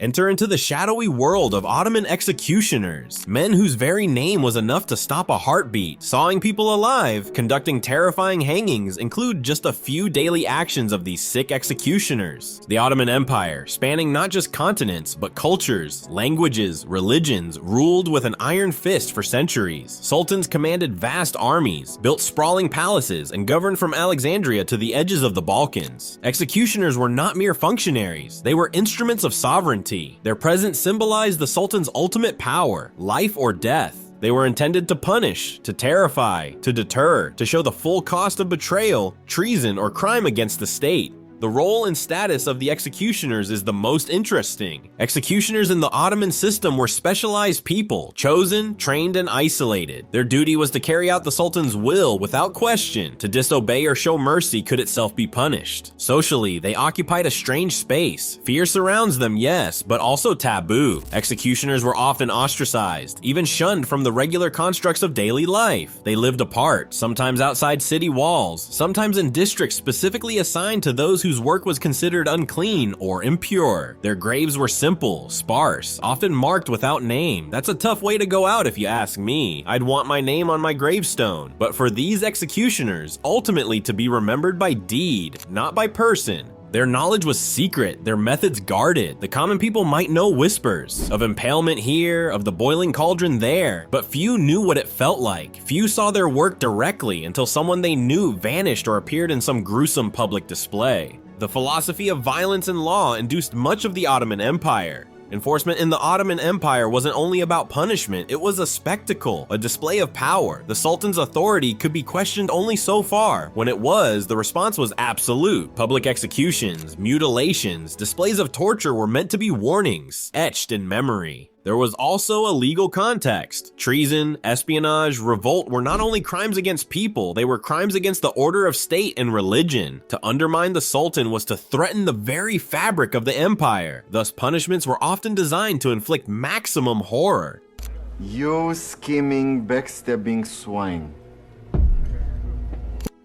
Enter into the shadowy world of Ottoman executioners, men whose very name was enough to stop a heartbeat. Sawing people alive, conducting terrifying hangings include just a few daily actions of these sick executioners. The Ottoman Empire, spanning not just continents, but cultures, languages, religions, ruled with an iron fist for centuries. Sultans commanded vast armies, built sprawling palaces, and governed from Alexandria to the edges of the Balkans. Executioners were not mere functionaries, they were instruments of sovereignty. Their presence symbolized the Sultan's ultimate power, life or death. They were intended to punish, to terrify, to deter, to show the full cost of betrayal, treason, or crime against the state. The role and status of the executioners is the most interesting. Executioners in the Ottoman system were specialized people, chosen, trained, and isolated. Their duty was to carry out the Sultan's will without question. To disobey or show mercy could itself be punished. Socially, they occupied a strange space. Fear surrounds them, yes, but also taboo. Executioners were often ostracized, even shunned from the regular constructs of daily life. They lived apart, sometimes outside city walls, sometimes in districts specifically assigned to those whose work was considered unclean or impure. Their graves were simple, sparse, often marked without name. That's a tough way to go out if you ask me. I'd want my name on my gravestone. But for these executioners, ultimately to be remembered by deed, not by person. Their knowledge was secret, their methods guarded. The common people might know whispers of impalement here, of the boiling cauldron there, but few knew what it felt like. Few saw their work directly until someone they knew vanished or appeared in some gruesome public display. The philosophy of violence and law induced much of the Ottoman Empire. Enforcement in the Ottoman Empire wasn't only about punishment, it was a spectacle, a display of power. The Sultan's authority could be questioned only so far. When it was, the response was absolute. Public executions, mutilations, displays of torture were meant to be warnings, etched in memory. There was also a legal context. Treason, espionage, revolt were not only crimes against people, they were crimes against the order of state and religion. To undermine the Sultan was to threaten the very fabric of the empire. Thus, punishments were often designed to inflict maximum horror. You scheming, backstabbing swine.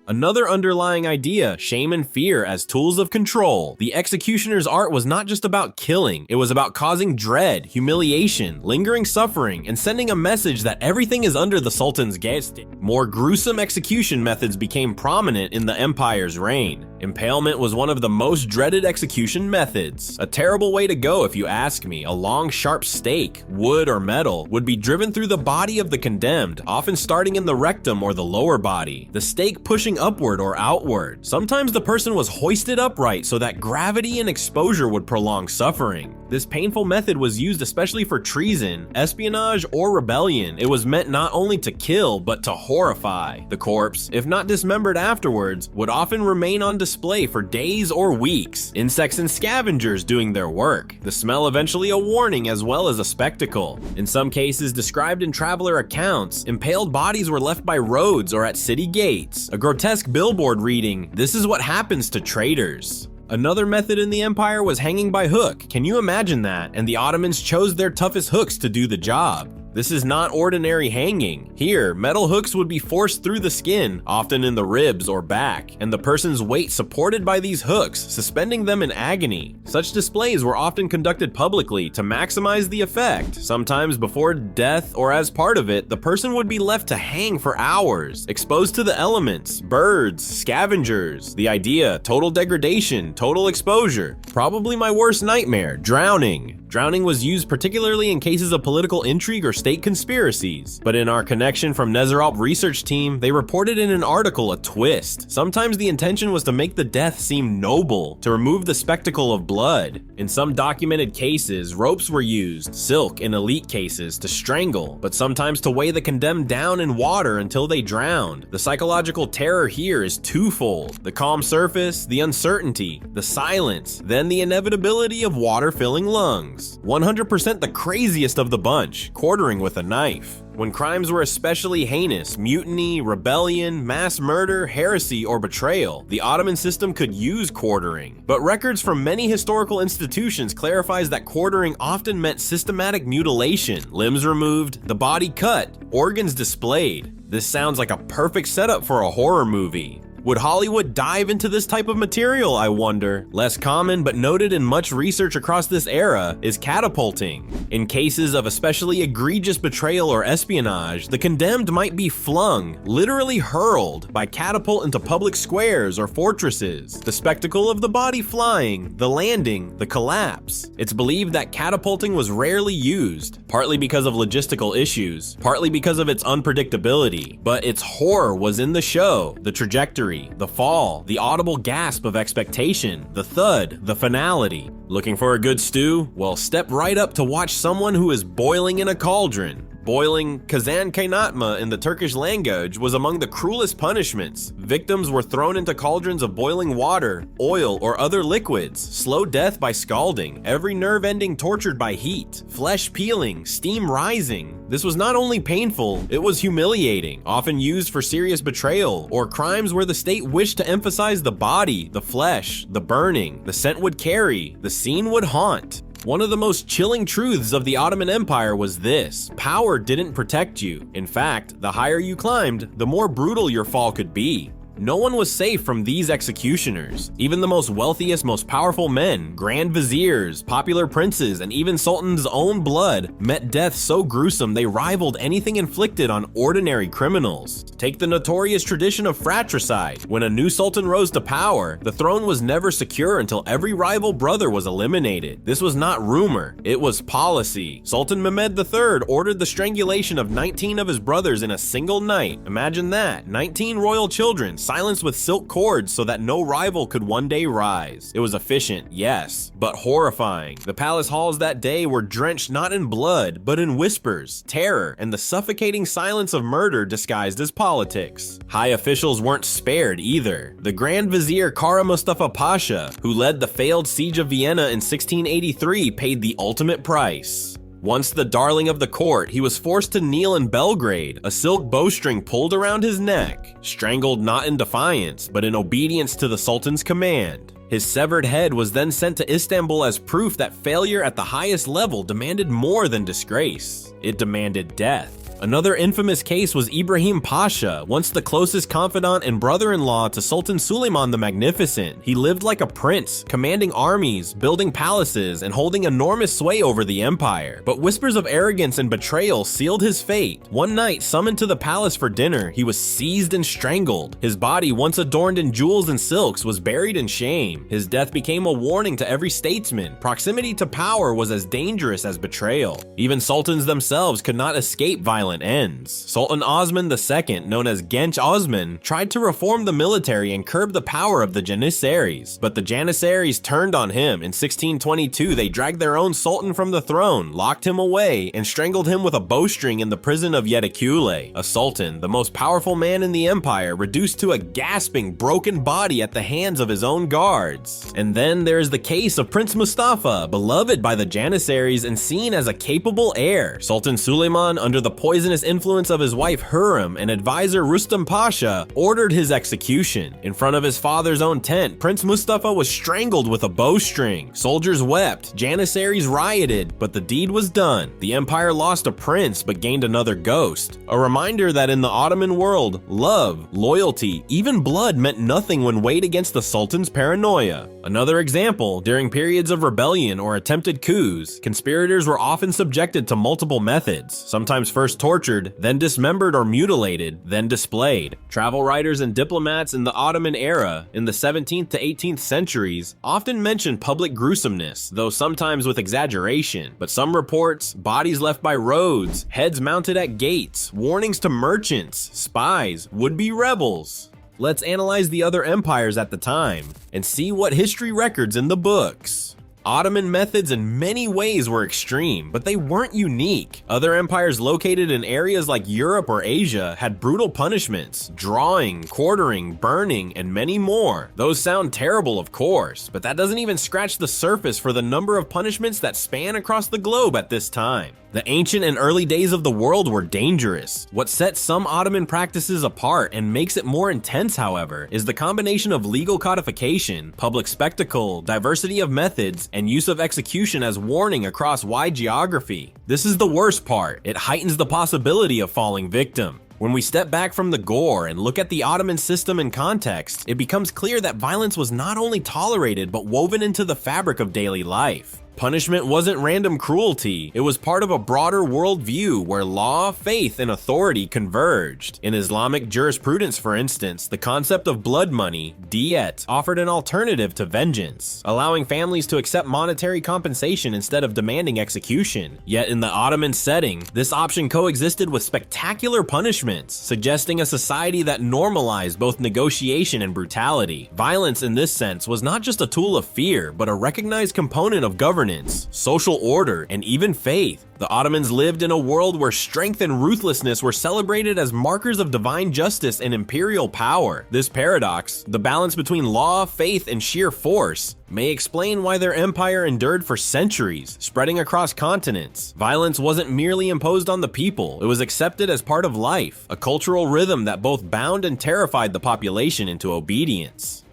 Another underlying idea, shame and fear as tools of control. The executioner's art was not just about killing, it was about causing dread, humiliation, lingering suffering, and sending a message that everything is under the Sultan's gaze. More gruesome execution methods became prominent in the empire's reign. Impalement was one of the most dreaded execution methods. A terrible way to go if you ask me. A long, sharp stake, wood or metal, would be driven through the body of the condemned, often starting in the rectum or the lower body. The stake pushing upward or outward. Sometimes the person was hoisted upright so that gravity and exposure would prolong suffering. This painful method was used especially for treason, espionage, or rebellion. It was meant not only to kill, but to horrify. The corpse, if not dismembered afterwards, would often remain on display for days or weeks. Insects and scavengers doing their work. The smell eventually a warning as well as a spectacle. In some cases described in traveler accounts, impaled bodies were left by roads or at city gates. A grotesque billboard reading, "This is what happens to traitors." Another method in the empire was hanging by hook. Can you imagine that? And the Ottomans chose their toughest hooks to do the job. This is not ordinary hanging. Here, metal hooks would be forced through the skin, often in the ribs or back, and the person's weight supported by these hooks, suspending them in agony. Such displays were often conducted publicly to maximize the effect. Sometimes before death or as part of it, the person would be left to hang for hours, exposed to the elements, birds, scavengers. The idea, total degradation, total exposure. Probably my worst nightmare, drowning. Drowning was used particularly in cases of political intrigue or state conspiracies. But in our Connection from Nezaralp research team, they reported in an article a twist. Sometimes the intention was to make the death seem noble, to remove the spectacle of blood. In some documented cases, ropes were used, silk in elite cases, to strangle, but sometimes to weigh the condemned down in water until they drowned. The psychological terror here is twofold. The calm surface, the uncertainty, the silence, then the inevitability of water filling lungs. 100% the craziest of the bunch, quartering with a knife. When crimes were especially heinous, mutiny, rebellion, mass murder, heresy, or betrayal, the Ottoman system could use quartering. But records from many historical institutions clarifies that quartering often meant systematic mutilation, limbs removed, the body cut, organs displayed. This sounds like a perfect setup for a horror movie. Would Hollywood dive into this type of material, I wonder? Less common but noted in much research across this era is catapulting. In cases of especially egregious betrayal or espionage, the condemned might be flung, literally hurled, by catapult into public squares or fortresses. The spectacle of the body flying, the landing, the collapse. It's believed that catapulting was rarely used, partly because of logistical issues, partly because of its unpredictability, but its horror was in the show, the trajectory, the fall, the audible gasp of expectation, the thud, the finality. Looking for a good stew? Well, step right up to watch someone who is boiling in a cauldron. Boiling, kazan kaynatma in the Turkish language, was among the cruelest punishments. Victims were thrown into cauldrons of boiling water, oil, or other liquids, slow death by scalding, every nerve ending tortured by heat, flesh peeling, steam rising. This was not only painful, it was humiliating, often used for serious betrayal, or crimes where the state wished to emphasize the body, the flesh, the burning, the scent would carry, the scene would haunt. One of the most chilling truths of the Ottoman Empire was this: power didn't protect you. In fact, the higher you climbed, the more brutal your fall could be. No one was safe from these executioners. Even the most wealthiest, most powerful men, grand viziers, popular princes, and even sultans' own blood met death so gruesome they rivaled anything inflicted on ordinary criminals. Take the notorious tradition of fratricide. When a new sultan rose to power, the throne was never secure until every rival brother was eliminated. This was not rumor, it was policy. Sultan Mehmed III ordered the strangulation of 19 of his brothers in a single night. Imagine that, 19 royal children silenced with silk cords so that no rival could one day rise. It was efficient, yes, but horrifying. The palace halls that day were drenched not in blood, but in whispers, terror, and the suffocating silence of murder disguised as politics. High officials weren't spared either. The Grand Vizier Kara Mustafa Pasha, who led the failed siege of Vienna in 1683, paid the ultimate price. Once the darling of the court, he was forced to kneel in Belgrade, a silk bowstring pulled around his neck, strangled not in defiance, but in obedience to the Sultan's command. His severed head was then sent to Istanbul as proof that failure at the highest level demanded more than disgrace. It demanded death. Another infamous case was Ibrahim Pasha, once the closest confidant and brother-in-law to Sultan Suleiman the Magnificent. He lived like a prince, commanding armies, building palaces, and holding enormous sway over the empire. But whispers of arrogance and betrayal sealed his fate. One night, summoned to the palace for dinner, he was seized and strangled. His body, once adorned in jewels and silks, was buried in shame. His death became a warning to every statesman. Proximity to power was as dangerous as betrayal. Even sultans themselves could not escape violence ends. Sultan Osman II, known as Genç Osman, tried to reform the military and curb the power of the Janissaries, but the Janissaries turned on him. In 1622, they dragged their own sultan from the throne, locked him away, and strangled him with a bowstring in the prison of Yedikule. A sultan, the most powerful man in the empire, reduced to a gasping, broken body at the hands of his own guards. And then there's the case of Prince Mustafa, beloved by the Janissaries and seen as a capable heir. Sultan Suleiman, under the poisonous influence of his wife Hürrem and advisor Rustam Pasha, ordered his execution. In front of his father's own tent, Prince Mustafa was strangled with a bowstring. Soldiers wept, Janissaries rioted, but the deed was done. The empire lost a prince but gained another ghost. A reminder that in the Ottoman world, love, loyalty, even blood meant nothing when weighed against the Sultan's paranoia. Another example, during periods of rebellion or attempted coups, conspirators were often subjected to multiple methods, sometimes first tortured, then dismembered or mutilated, then displayed. Travel writers and diplomats in the Ottoman era, in the 17th to 18th centuries, often mention public gruesomeness, though sometimes with exaggeration. But some reports, bodies left by roads, heads mounted at gates, warnings to merchants, spies, would-be rebels. Let's analyze the other empires at the time, and see what history records in the books. Ottoman methods in many ways were extreme, but they weren't unique. Other empires located in areas like Europe or Asia had brutal punishments, drawing, quartering, burning, and many more. Those sound terrible, of course, but that doesn't even scratch the surface for the number of punishments that span across the globe at this time. The ancient and early days of the world were dangerous. What sets some Ottoman practices apart and makes it more intense, however, is the combination of legal codification, public spectacle, diversity of methods, and use of execution as warning across wide geography. This is the worst part. It heightens the possibility of falling victim. When we step back from the gore and look at the Ottoman system in context, it becomes clear that violence was not only tolerated but woven into the fabric of daily life. Punishment wasn't random cruelty, it was part of a broader worldview where law, faith, and authority converged. In Islamic jurisprudence, for instance, the concept of blood money, diyat, offered an alternative to vengeance, allowing families to accept monetary compensation instead of demanding execution. Yet in the Ottoman setting, this option coexisted with spectacular punishments, suggesting a society that normalized both negotiation and brutality. Violence in this sense was not just a tool of fear, but a recognized component of governance, social order, and even faith. The Ottomans lived in a world where strength and ruthlessness were celebrated as markers of divine justice and imperial power. This paradox, the balance between law, faith, and sheer force, may explain why their empire endured for centuries, spreading across continents. Violence wasn't merely imposed on the people, it was accepted as part of life, a cultural rhythm that both bound and terrified the population into obedience.